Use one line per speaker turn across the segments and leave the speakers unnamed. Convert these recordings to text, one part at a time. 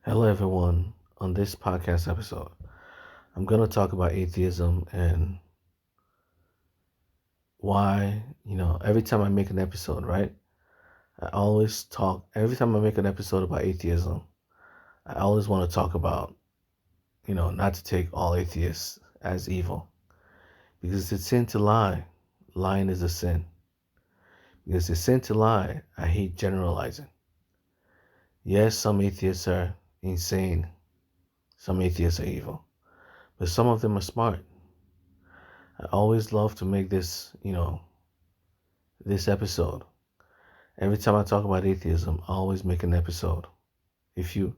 Hello, everyone. On this podcast episode, I'm going to talk about atheism and why, every time I make an episode, right? Every time I make an episode about atheism, I always want to talk about, not to take all atheists as evil because it's a sin to lie. Lying is a sin. Because it's a sin to lie, I hate generalizing. Yes, some atheists are insane, some atheists are evil, but some of them are smart. I always love to make this episode. Every time I talk about atheism, I always make an episode. A few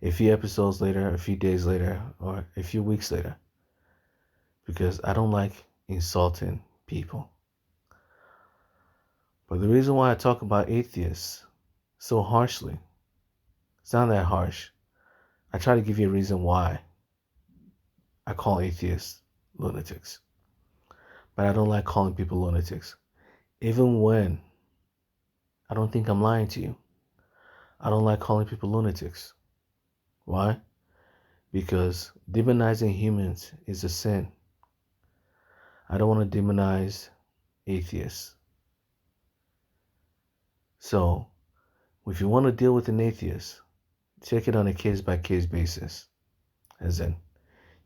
episodes later, a few days later, or a few weeks later, because I don't like insulting people. But the reason why I talk about atheists so harshly, it's not that harsh. I try to give you a reason why I call atheists lunatics. But I don't like calling people lunatics. Even when I don't think I'm lying to you, I don't like calling people lunatics. Why? Because demonizing humans is a sin. I don't want to demonize atheists. So, if you want to deal with an atheist, take it on a case by case basis. As in,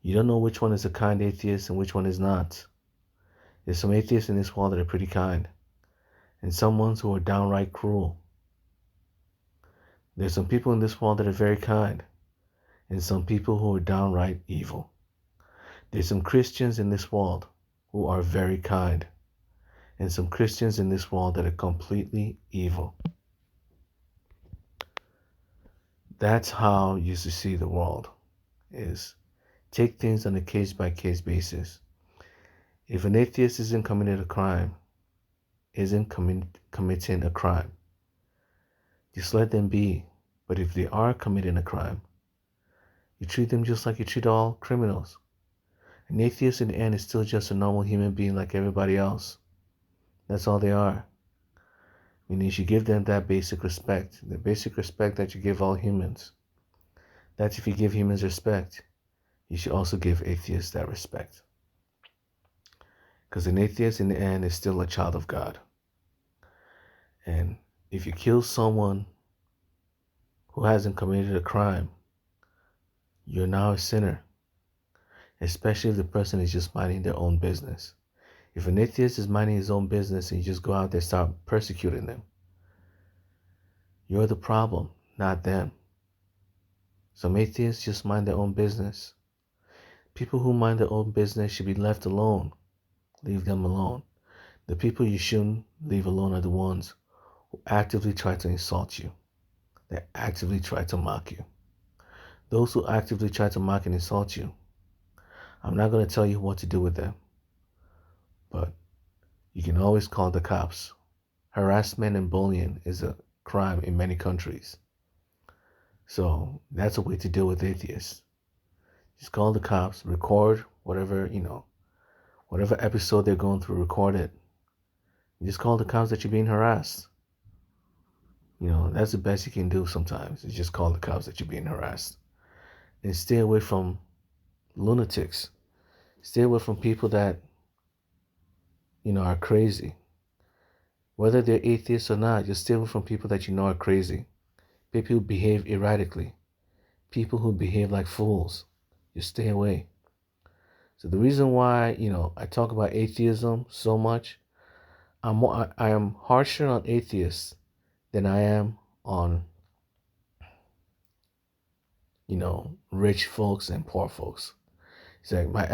you don't know which one is a kind atheist and which one is not. There's some atheists in this world that are pretty kind, and some ones who are downright cruel. There's some people in this world that are very kind, and some people who are downright evil. There's some Christians in this world who are very kind, and some Christians in this world that are completely evil. That's how you should see the world, is take things on a case by case basis. If an atheist isn't committing a crime, committing a crime, just let them be. But if they are committing a crime, you treat them just like you treat all criminals. An atheist in the end is still just a normal human being like everybody else. That's all they are. Meaning you should give them that basic respect, the basic respect that you give all humans. That's if you give humans respect, you should also give atheists that respect. Because an atheist in the end is still a child of God. And if you kill someone who hasn't committed a crime, you're now a sinner. Especially if the person is just minding their own business. If an atheist is minding his own business and you just go out there and start persecuting them, you're the problem, not them. Some atheists just mind their own business. People who mind their own business should be left alone. Leave them alone. The people you shouldn't leave alone are the ones who actively try to insult you. They actively try to mock you. Those who actively try to mock and insult you, I'm not going to tell you what to do with them. But you can always call the cops. Harassment and bullying is a crime in many countries. So that's a way to deal with atheists. Just call the cops, record whatever episode they're going through, record it. You just call the cops that you're being harassed. That's the best you can do sometimes, is just call the cops that you're being harassed. And stay away from lunatics. Stay away from people that, are crazy. Whether they're atheists or not, just stay away from people that you know are crazy. People who behave erratically. People who behave like fools. Just stay away. So the reason why, I talk about atheism so much, I am harsher on atheists than I am on, rich folks and poor folks. It's like my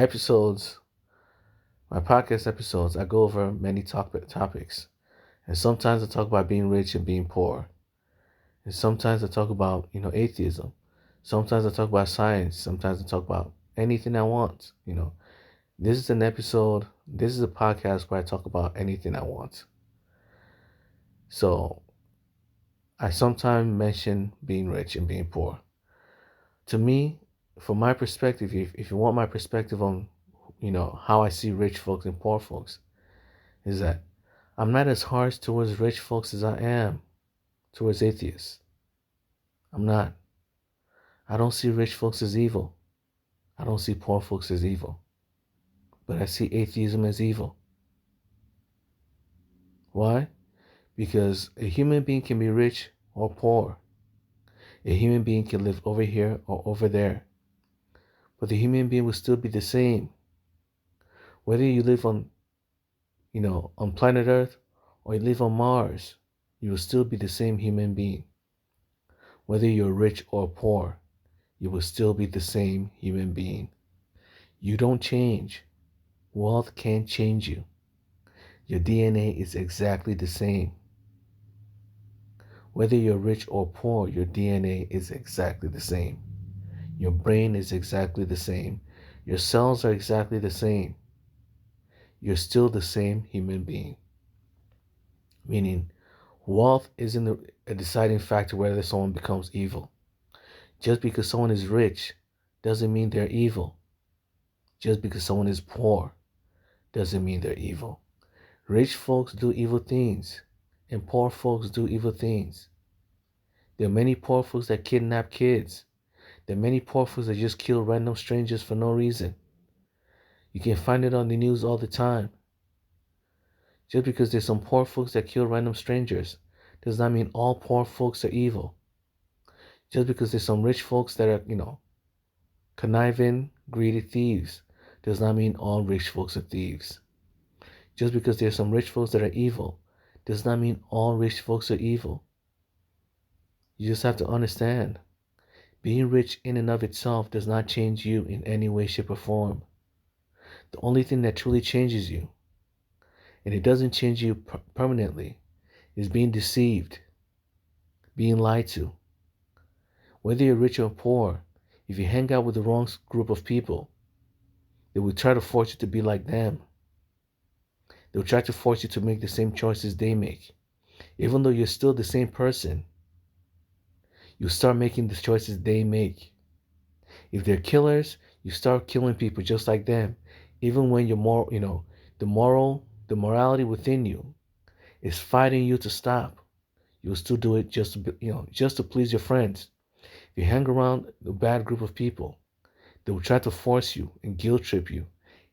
podcast episodes, I go over many topics. And sometimes I talk about being rich and being poor. And sometimes I talk about, atheism. Sometimes I talk about science. Sometimes I talk about anything I want, This is a podcast where I talk about anything I want. So I sometimes mention being rich and being poor. To me, from my perspective, if you want my perspective on, how I see rich folks and poor folks, is that I'm not as harsh towards rich folks as I am towards atheists. I'm not. I don't see rich folks as evil. I don't see poor folks as evil. But I see atheism as evil. Why? Because a human being can be rich or poor. A human being can live over here or over there. But the human being will still be the same. Whether you live on planet Earth or you live on Mars, you will still be the same human being. Whether you're rich or poor, you will still be the same human being. You don't change. Wealth can't change you. Your DNA is exactly the same. Whether you're rich or poor, your DNA is exactly the same. Your brain is exactly the same. Your cells are exactly the same. You're still the same human being. Meaning, wealth isn't a deciding factor whether someone becomes evil. Just because someone is rich doesn't mean they're evil. Just because someone is poor doesn't mean they're evil. Rich folks do evil things, and poor folks do evil things. There are many poor folks that kidnap kids. There are many poor folks that just kill random strangers for no reason. You can find it on the news all the time. Just because there's some poor folks that kill random strangers does not mean all poor folks are evil. Just because there's some rich folks that are, conniving, greedy thieves does not mean all rich folks are thieves. Just because there's some rich folks that are evil does not mean all rich folks are evil. You just have to understand, being rich in and of itself does not change you in any way, shape, or form. The only thing that truly changes you, and it doesn't change you permanently, is being deceived, being lied to. Whether you're rich or poor, if you hang out with the wrong group of people, they will try to force you to be like them. They'll try to force you to make the same choices they make. Even though you're still the same person, you start making the choices they make. If they're killers, you start killing people just like them. Even when you're more, the morality within you is fighting you to stop, you'll still do it just to please your friends. If you hang around a bad group of people, they will try to force you and guilt trip you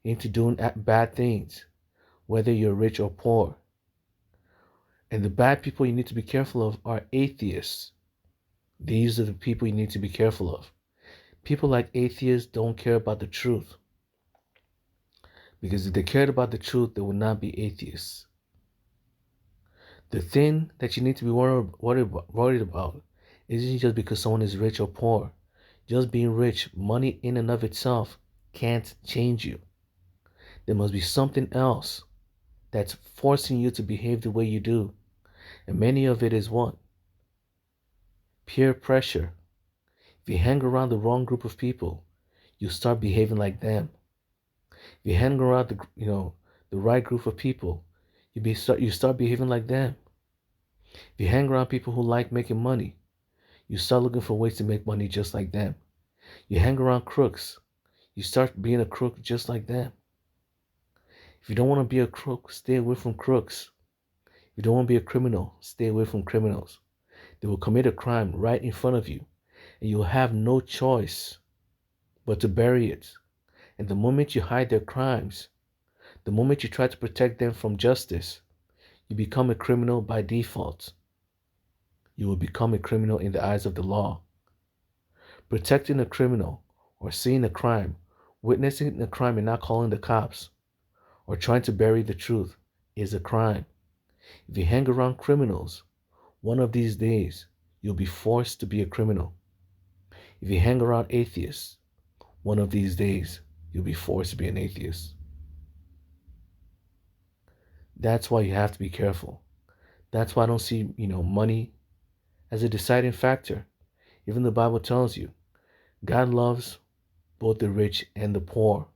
into doing bad things, whether you're rich or poor. And the bad people you need to be careful of are atheists. These are the people you need to be careful of. People like atheists don't care about the truth. Because if they cared about the truth, they would not be atheists. The thing that you need to be worried about isn't just because someone is rich or poor. Just being rich, money in and of itself, can't change you. There must be something else that's forcing you to behave the way you do. And many of it is what? Peer pressure. If you hang around the wrong group of people, you start behaving like them. If you hang around the right group of people, you start behaving like them. If you hang around people who like making money, you start looking for ways to make money just like them. You hang around crooks, you start being a crook just like them. If you don't want to be a crook, stay away from crooks. If you don't want to be a criminal, stay away from criminals. They will commit a crime right in front of you, and you'll have no choice but to bury it. And the moment you hide their crimes, the moment you try to protect them from justice, you become a criminal by default. You will become a criminal in the eyes of the law. Protecting a criminal, or seeing a crime, witnessing a crime and not calling the cops, or trying to bury the truth is a crime. If you hang around criminals, one of these days you'll be forced to be a criminal. If you hang around atheists, one of these days you'll be forced to be an atheist. That's why you have to be careful. That's why I don't see, money as a deciding factor. Even the Bible tells you, God loves both the rich and the poor.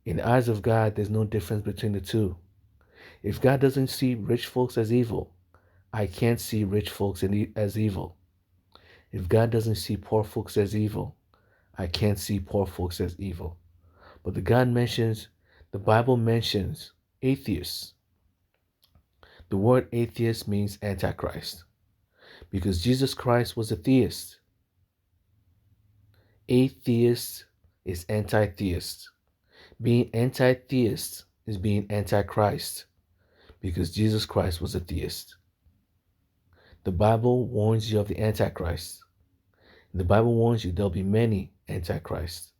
In the eyes of God, there's no difference between the two. If God doesn't see rich folks as evil, I can't see rich folks as evil. If God doesn't see poor folks as evil, I can't see poor folks as evil. But the Bible mentions atheists. The word atheist means antichrist, because Jesus Christ was a theist. Atheist is anti-theist. Being anti-theist is being anti-Christ because Jesus Christ was a theist. The Bible warns you of the Antichrist. The Bible warns you there'll be many antichrists.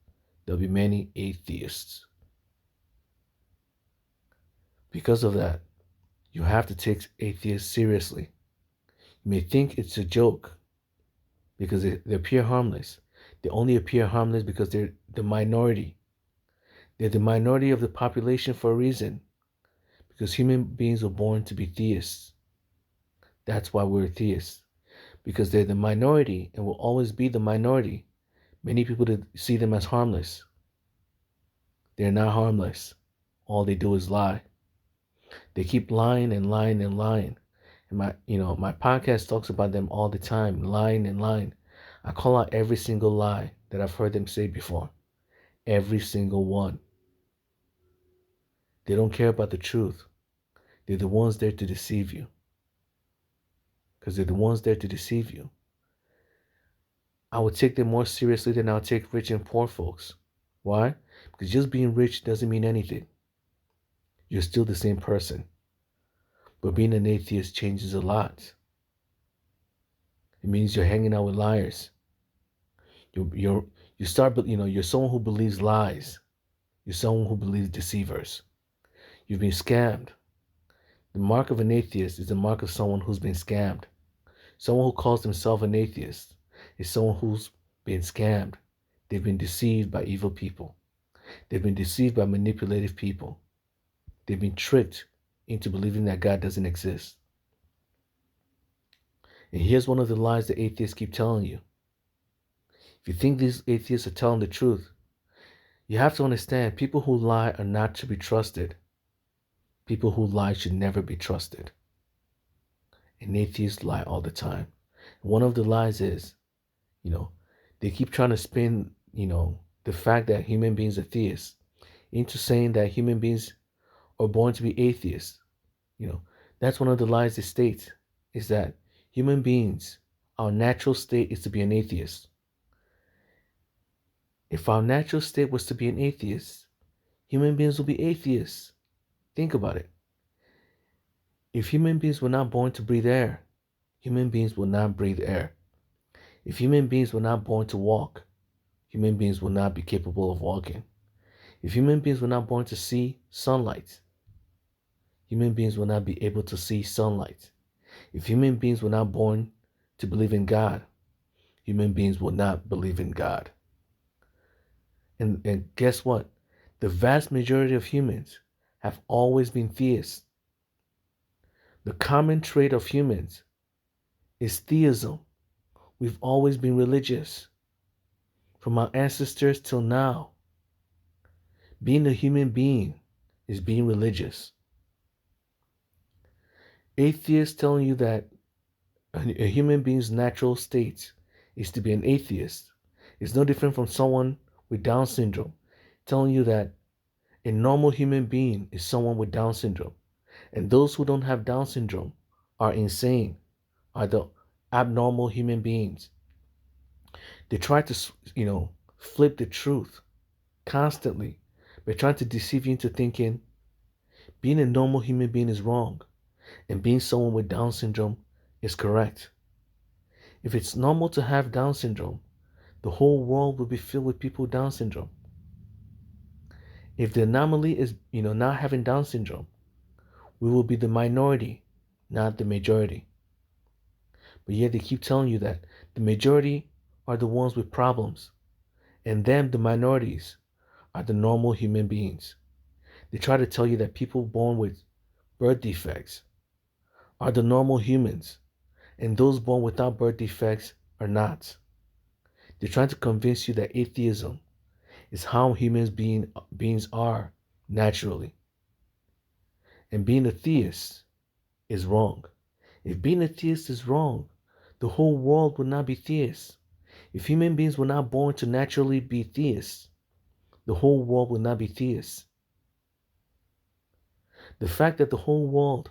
There'll be many atheists. Because of that, you have to take atheists seriously. You may think it's a joke because they appear harmless. They only appear harmless because they're the minority. They're the minority of the population for a reason. Because human beings were born to be theists. That's why we're theists. Because they're the minority and will always be the minority. Many people see them as harmless. They're not harmless. All they do is lie. They keep lying and lying and lying. And my podcast talks about them all the time, lying and lying. I call out every single lie that I've heard them say before. Every single one. They don't care about the truth. They're the ones there to deceive you. Because they're the ones there to deceive you. I would take them more seriously than I would take rich and poor folks. Why? Because just being rich doesn't mean anything. You're still the same person. But being an atheist changes a lot. It means you're hanging out with liars. You start, you're someone who believes lies. You're someone who believes deceivers. You've been scammed. The mark of an atheist is the mark of someone who's been scammed. Someone who calls himself an atheist is someone who's been scammed. They've been deceived by evil people. They've been deceived by manipulative people. They've been tricked into believing that God doesn't exist. And here's one of the lies that atheists keep telling you. If you think these atheists are telling the truth, you have to understand people who lie are not to be trusted. People who lie should never be trusted. And atheists lie all the time. One of the lies is, they keep trying to spin, the fact that human beings are theists into saying that human beings are born to be atheists. That's one of the lies they state, is that human beings, our natural state is to be an atheist. If our natural state was to be an atheist, human beings will be atheists. Think about it. If human beings were not born to breathe air, human beings will not breathe air. If human beings were not born to walk, human beings will not be capable of walking. If human beings were not born to see sunlight, human beings will not be able to see sunlight. If human beings were not born to believe in God, human beings will not believe in God. And guess what? The vast majority of humans have always been theists. The common trait of humans is theism. We've always been religious. From our ancestors till now. Being a human being is being religious. Atheists telling you that a human being's natural state is to be an atheist is no different from someone with Down syndrome telling you that a normal human being is someone with Down syndrome. And those who don't have Down syndrome are insane, are the abnormal human beings. They try to, flip the truth constantly. They're trying to deceive you into thinking being a normal human being is wrong and being someone with Down syndrome is correct. If it's normal to have Down syndrome, the whole world will be filled with people with Down syndrome. If the anomaly is, not having Down syndrome, we will be the minority, not the majority. But yet they keep telling you that the majority are the ones with problems, and them, the minorities, are the normal human beings. They try to tell you that people born with birth defects are the normal humans, and those born without birth defects are not. They're trying to convince you that atheism is how beings are naturally. And being a theist is wrong. If being a theist is wrong, the whole world would not be theists. If human beings were not born to naturally be theists, the whole world would not be theists. The fact that the whole world,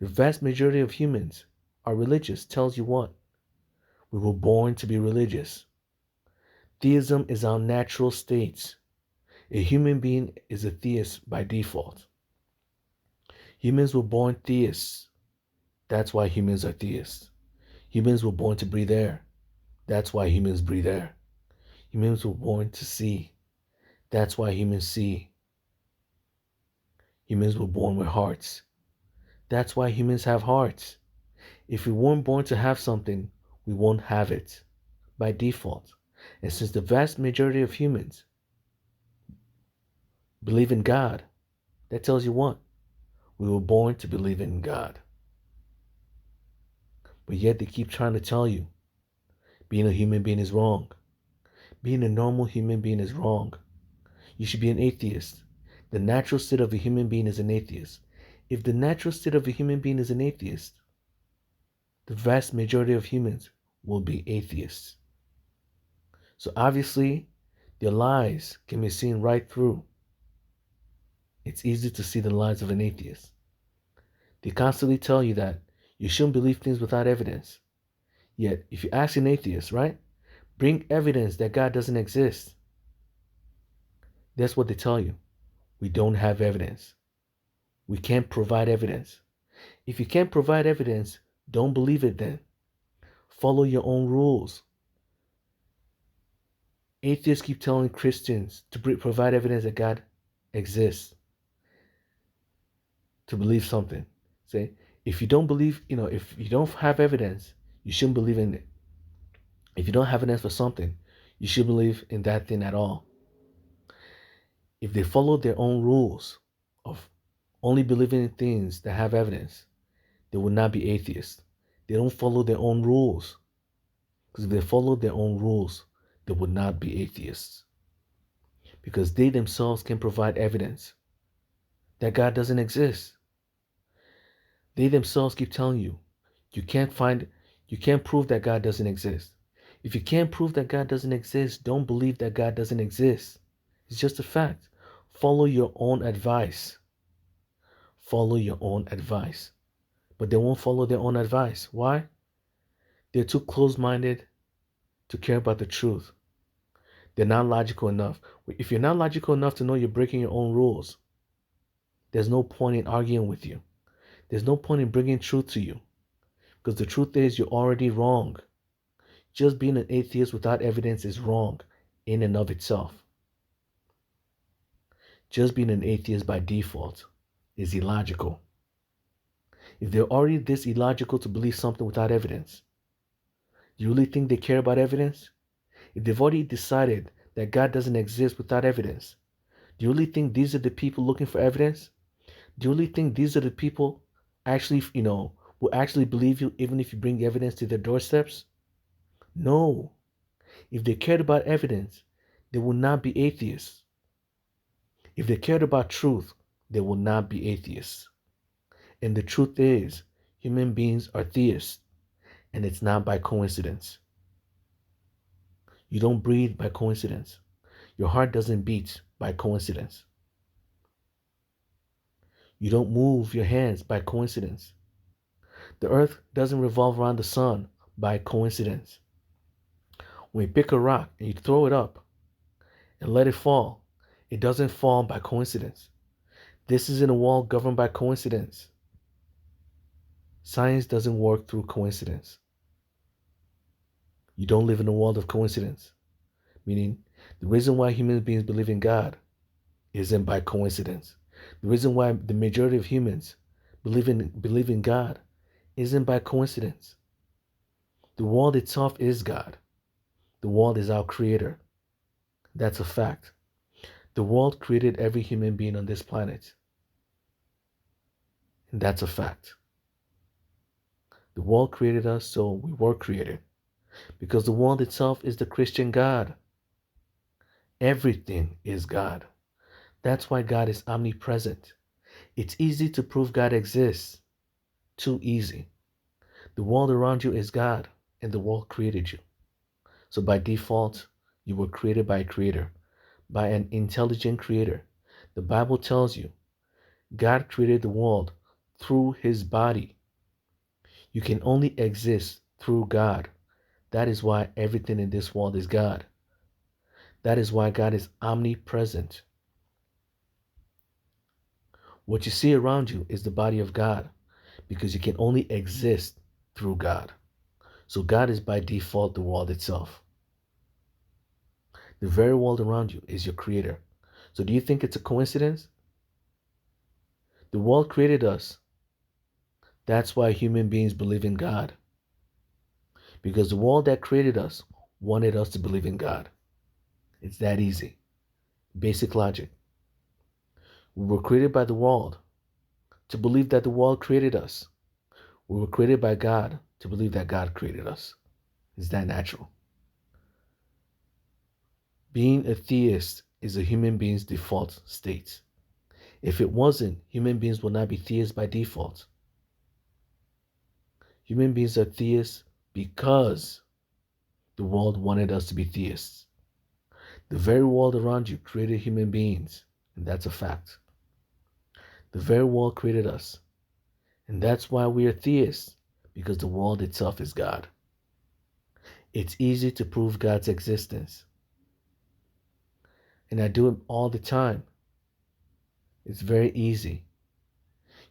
the vast majority of humans, are religious tells you what? We were born to be religious. Theism is our natural state. A human being is a theist by default. Humans were born theists. That's why humans are theists. Humans were born to breathe air. That's why humans breathe air. Humans were born to see. That's why humans see. Humans were born with hearts. That's why humans have hearts. If we weren't born to have something, we won't have it by default. And since the vast majority of humans believe in God, that tells you what? We were born to believe in God. But yet they keep trying to tell you being a human being is wrong. Being a normal human being is wrong. You should be an atheist. The natural state of a human being is an atheist. If the natural state of a human being is an atheist, the vast majority of humans will be atheists. So obviously, their lies can be seen right through. It's easy to see the lies of an atheist. They constantly tell you that you shouldn't believe things without evidence. Yet, if you ask an atheist, right, bring evidence that God doesn't exist. That's what they tell you. We don't have evidence. We can't provide evidence. If you can't provide evidence, don't believe it then. Follow your own rules. Atheists keep telling Christians to provide evidence that God exists, to believe something. Say, if you don't believe, if you don't have evidence, you shouldn't believe in it. If you don't have evidence for something, you should believe in that thing at all. If they follow their own rules of only believing in things that have evidence, they will not be atheists. They don't follow their own rules. Because if they followed their own rules, they would not be atheists. Because they themselves can provide evidence that God doesn't exist. They themselves keep telling you, you can't prove that God doesn't exist. If you can't prove that God doesn't exist, don't believe that God doesn't exist. It's just a fact. Follow your own advice. Follow your own advice. But they won't follow their own advice. Why? They're too close-minded to care about the truth. They're not logical enough. If you're not logical enough to know you're breaking your own rules, there's no point in arguing with you. There's no point in bringing truth to you. Because the truth is you're already wrong. Just being an atheist without evidence is wrong in and of itself. Just being an atheist by default is illogical. If they're already this illogical to believe something without evidence, do you really think they care about evidence? If they've already decided that God doesn't exist without evidence, do you really think these are the people looking for evidence? Do you really think these are the people actually, will actually believe you even if you bring evidence to their doorsteps? No. If they cared about evidence, they will not be atheists. If they cared about truth, they will not be atheists. And the truth is, human beings are theists, and it's not by coincidence. You don't breathe by coincidence. Your heart doesn't beat by coincidence. You don't move your hands by coincidence. The earth doesn't revolve around the sun by coincidence. When you pick a rock and you throw it up and let it fall, it doesn't fall by coincidence. This isn't a world governed by coincidence. Science doesn't work through coincidence. You don't live in a world of coincidence. Meaning, the reason why human beings believe in God isn't by coincidence. The reason why the majority of humans believe in God isn't by coincidence. The world itself is God. The world is our creator. That's a fact. The world created every human being on this planet. And that's a fact. The world created us, so we were created. Because the world itself is the Christian God. Everything is God. That's why God is omnipresent. It's easy to prove God exists. Too easy. The world around you is God, and the world created you. So by default, you were created by a creator, by an intelligent creator. The Bible tells you God created the world through his body. You can only exist through God. That is why everything in this world is God. That is why God is omnipresent. What you see around you is the body of God because you can only exist through God. So God is by default the world itself. The very world around you is your creator. So do you think it's a coincidence? The world created us. That's why human beings believe in God. Because the world that created us wanted us to believe in God. It's that easy. Basic logic. We were created by the world to believe that the world created us. We were created by God to believe that God created us. It's that natural. Being a theist is a human being's default state. If it wasn't, human beings would not be theists by default. Human beings are theists because the world wanted us to be theists. The very world around you created human beings, and that's a fact. The very world created us, and that's why we are theists, because the world itself is God. It's easy to prove God's existence, and I do it all the time. It's very easy.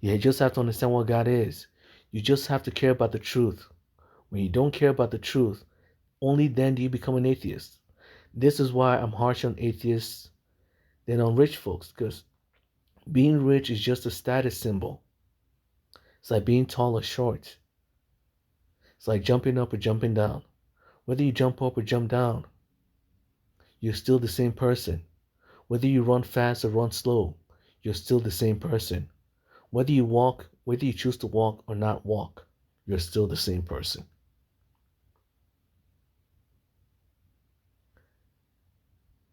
You just have to understand what God is. You just have to care about the truth. When you don't care about the truth, only then do you become an atheist. This is why I'm harsh on atheists than on rich folks, because being rich is just a status symbol. It's like being tall or short. It's like jumping up or jumping down. Whether you jump up or jump down, you're still the same person. Whether you run fast or run slow, you're still the same person. Whether you choose to walk or not walk, you're still the same person.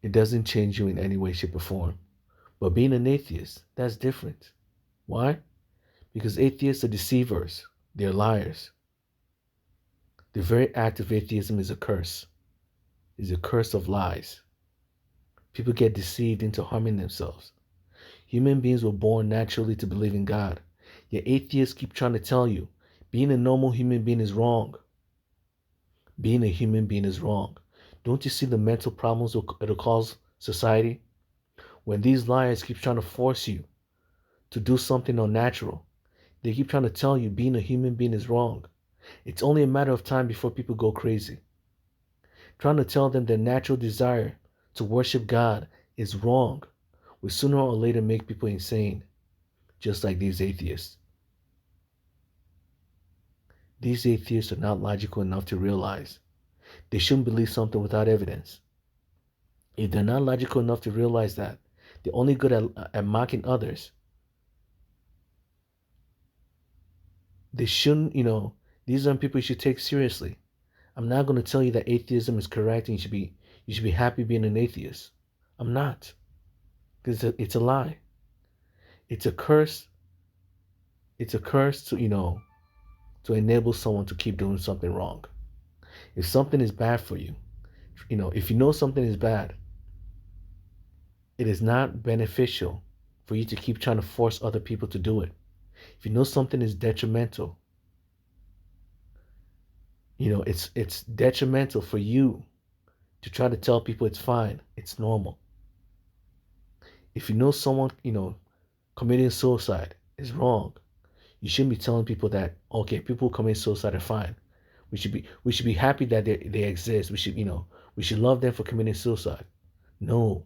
It doesn't change you in any way, shape, or form. But being an atheist, that's different. Why? Because atheists are deceivers. They're liars. The very act of atheism is a curse. It's a curse of lies. People get deceived into harming themselves. Human beings were born naturally to believe in God. Yet atheists keep trying to tell you being a normal human being is wrong. Being a human being is wrong. Don't you see the mental problems it'll cause society? When these liars keep trying to force you to do something unnatural, they keep trying to tell you being a human being is wrong. It's only a matter of time before people go crazy. Trying to tell them their natural desire to worship God is wrong will sooner or later make people insane, just like these atheists. These atheists are not logical enough to realize they shouldn't believe something without evidence. If they're not logical enough to realize that, they're only good at mocking others. They shouldn't, these are people you should take seriously. I'm not going to tell you that atheism is correct and you should be happy being an atheist. I'm not. Because it's a lie. It's a curse. It's a curse to enable someone to keep doing something wrong. If something is bad for you, if you know something is bad, it is not beneficial for you to keep trying to force other people to do it. If you know something is detrimental, it's detrimental for you to try to tell people it's fine, it's normal. If you know someone, committing suicide is wrong, you shouldn't be telling people that, okay, people who commit suicide are fine. We should be happy that they exist. We should love them for committing suicide. No.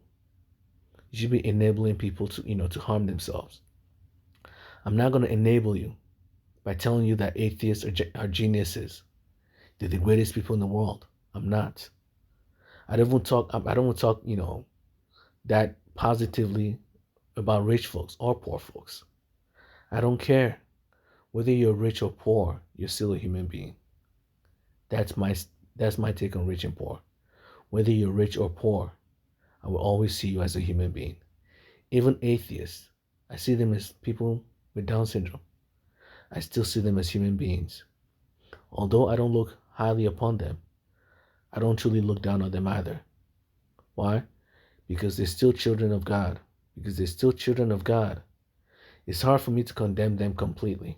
You should be enabling people to harm themselves. I'm not going to enable you by telling you that atheists are geniuses. They're the greatest people in the world. I'm not. I don't want to talk, that positively about rich folks or poor folks. I don't care. Whether you're rich or poor, you're still a human being. That's my take on rich and poor. Whether you're rich or poor, I will always see you as a human being. Even atheists, I see them as people with Down syndrome. I still see them as human beings. Although I don't look highly upon them, I don't truly look down on them either. Why? Because they're still children of God. Because they're still children of God. It's hard for me to condemn them completely.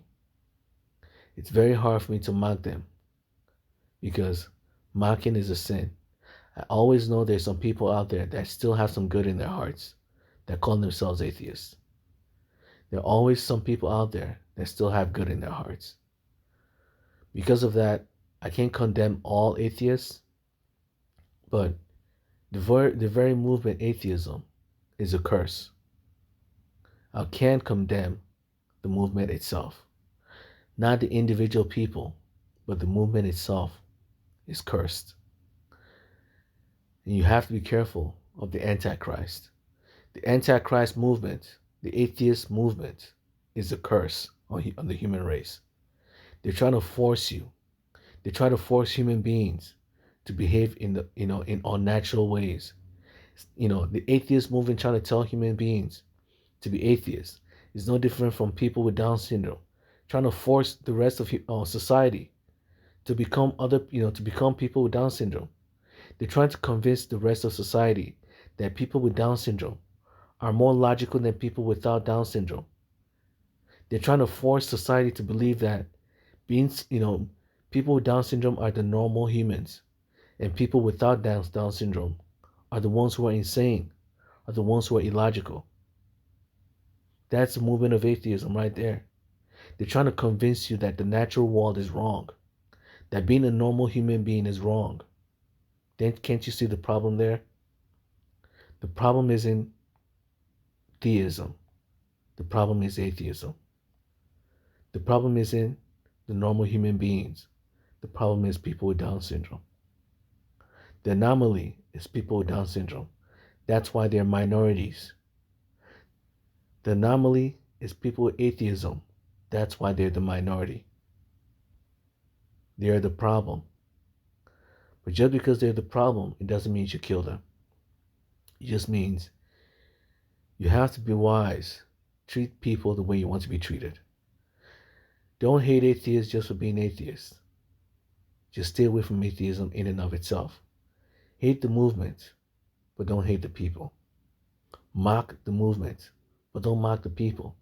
It's very hard for me to mock them because mocking is a sin. I always know there's some people out there that still have some good in their hearts that call themselves atheists. There are always some people out there that still have good in their hearts. Because of that, I can't condemn all atheists, but the very movement atheism is a curse. I can't condemn the movement itself. Not the individual people, but the movement itself is cursed. And you have to be careful of the Antichrist. The Antichrist movement, the atheist movement, is a curse on the human race. They're trying to force you. They try to force human beings to behave in unnatural ways. The atheist movement trying to tell human beings to be atheists is no different from people with Down syndrome trying to force the rest of society to become to become people with Down syndrome. They're trying to convince the rest of society that people with Down syndrome are more logical than people without Down syndrome. They're trying to force society to believe that people with Down syndrome are the normal humans, and people without Down syndrome are the ones who are insane, are the ones who are illogical. That's the movement of atheism right there. They're trying to convince you that the natural world is wrong, that being a normal human being is wrong. Then can't you see the problem there? The problem isn't theism. The problem is atheism. The problem isn't the normal human beings. The problem is people with Down syndrome. The anomaly is people with Down syndrome. That's why they're minorities. The anomaly is people with atheism. That's why they're the minority. They're the problem. But just because they're the problem, it doesn't mean you should kill them. It just means you have to be wise. Treat people the way you want to be treated. Don't hate atheists just for being atheists. Just stay away from atheism in and of itself. Hate the movement, but don't hate the people. Mock the movement, but don't mock the people.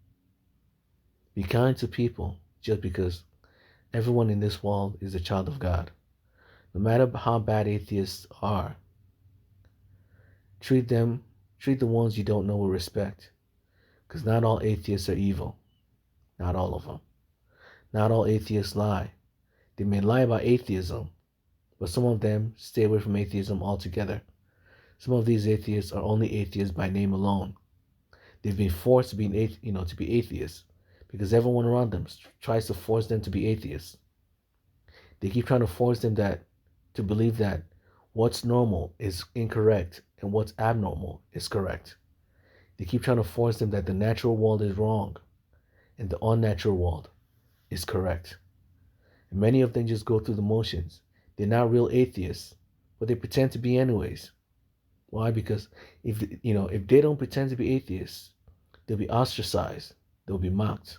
Be kind to people just because everyone in this world is a child of God. No matter how bad atheists are, treat the ones you don't know with respect. Because not all atheists are evil. Not all of them. Not all atheists lie. They may lie about atheism, but some of them stay away from atheism altogether. Some of these atheists are only atheists by name alone. They've been forced to be atheists because everyone around them tries to force them to be atheists. They keep trying to force them to believe that what's normal is incorrect and what's abnormal is correct. They keep trying to force them that the natural world is wrong and the unnatural world is correct. And many of them just go through the motions. They're not real atheists, but they pretend to be anyways. Why? Because if they don't pretend to be atheists, they'll be ostracized, they'll be mocked,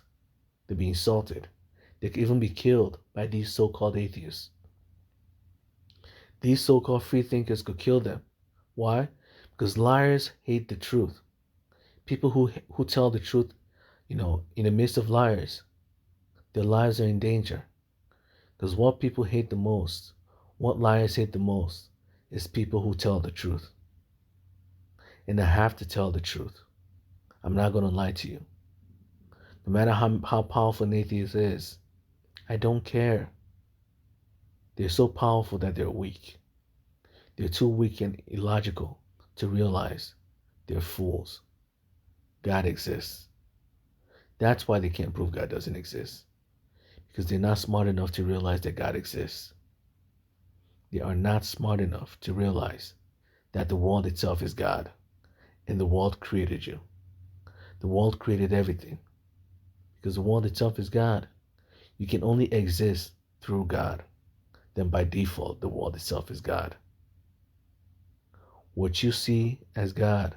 they'll be insulted, they could even be killed by these so-called atheists. These so-called free thinkers could kill them. Why? Because liars hate the truth. People who tell the truth, in the midst of liars, their lives are in danger. Because what people hate the most, what liars hate the most, is people who tell the truth. And I have to tell the truth. I'm not going to lie to you. No matter how powerful an atheist is, I don't care. They're so powerful that they're weak. They're too weak and illogical to realize they're fools. God exists. That's why they can't prove God doesn't exist. Because they're not smart enough to realize that God exists. They are not smart enough to realize that the world itself is God. And the world created you. The world created everything. Because the world itself is God. You can only exist through God. Then by default, the world itself is God. What you see as God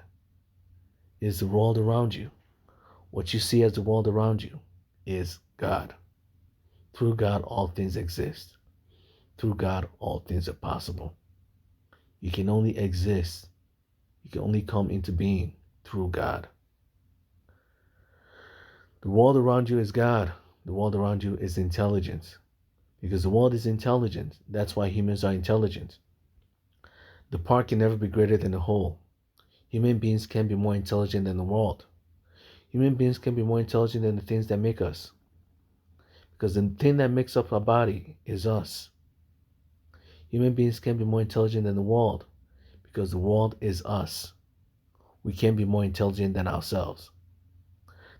is the world around you. What you see as the world around you is God. Through God, all things exist. Through God, all things are possible. You can only exist. You can only come into being through God. The world around you is God. The world around you is intelligence. Because the world is intelligent. That's why humans are intelligent. The part can never be greater than the whole. Human beings can be more intelligent than the world. Human beings can be more intelligent than the things that make us. Because the thing that makes up our body is us. Human beings can be more intelligent than the world. Because the world is us. We can be more intelligent than ourselves.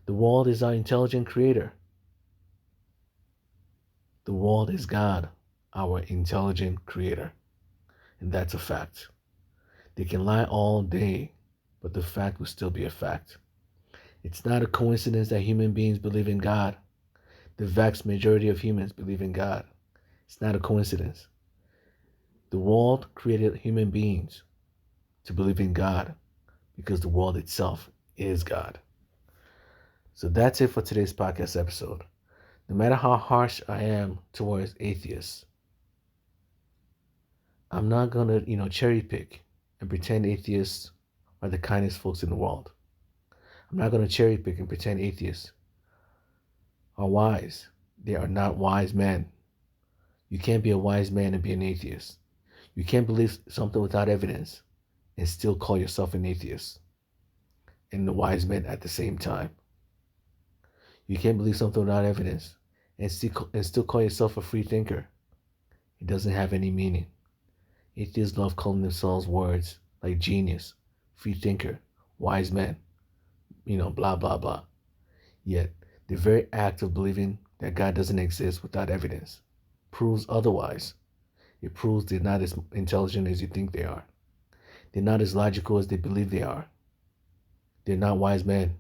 The world is our intelligent creator. The world is God, our intelligent creator. And that's a fact. They can lie all day, but the fact will still be a fact. It's not a coincidence that human beings believe in God. The vast majority of humans believe in God. It's not a coincidence. The world created human beings to believe in God because the world itself is God. So that's it for today's podcast episode. No matter how harsh I am towards atheists, I'm not going to, cherry pick and pretend atheists are the kindest folks in the world. I'm not going to cherry pick and pretend atheists are wise. They are not wise men. You can't be a wise man and be an atheist. You can't believe something without evidence and still call yourself an atheist and a wise man at the same time. You can't believe something without evidence and still call yourself a free thinker. It doesn't have any meaning. Atheists love calling themselves words like genius, free thinker, wise man, blah, blah, blah. Yet, the very act of believing that God doesn't exist without evidence proves otherwise. It proves they're not as intelligent as you think they are. They're not as logical as they believe they are. They're not wise men.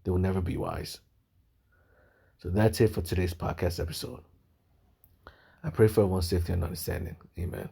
They will never be wise. So that's it for today's podcast episode. I pray for everyone's safety and understanding. Amen.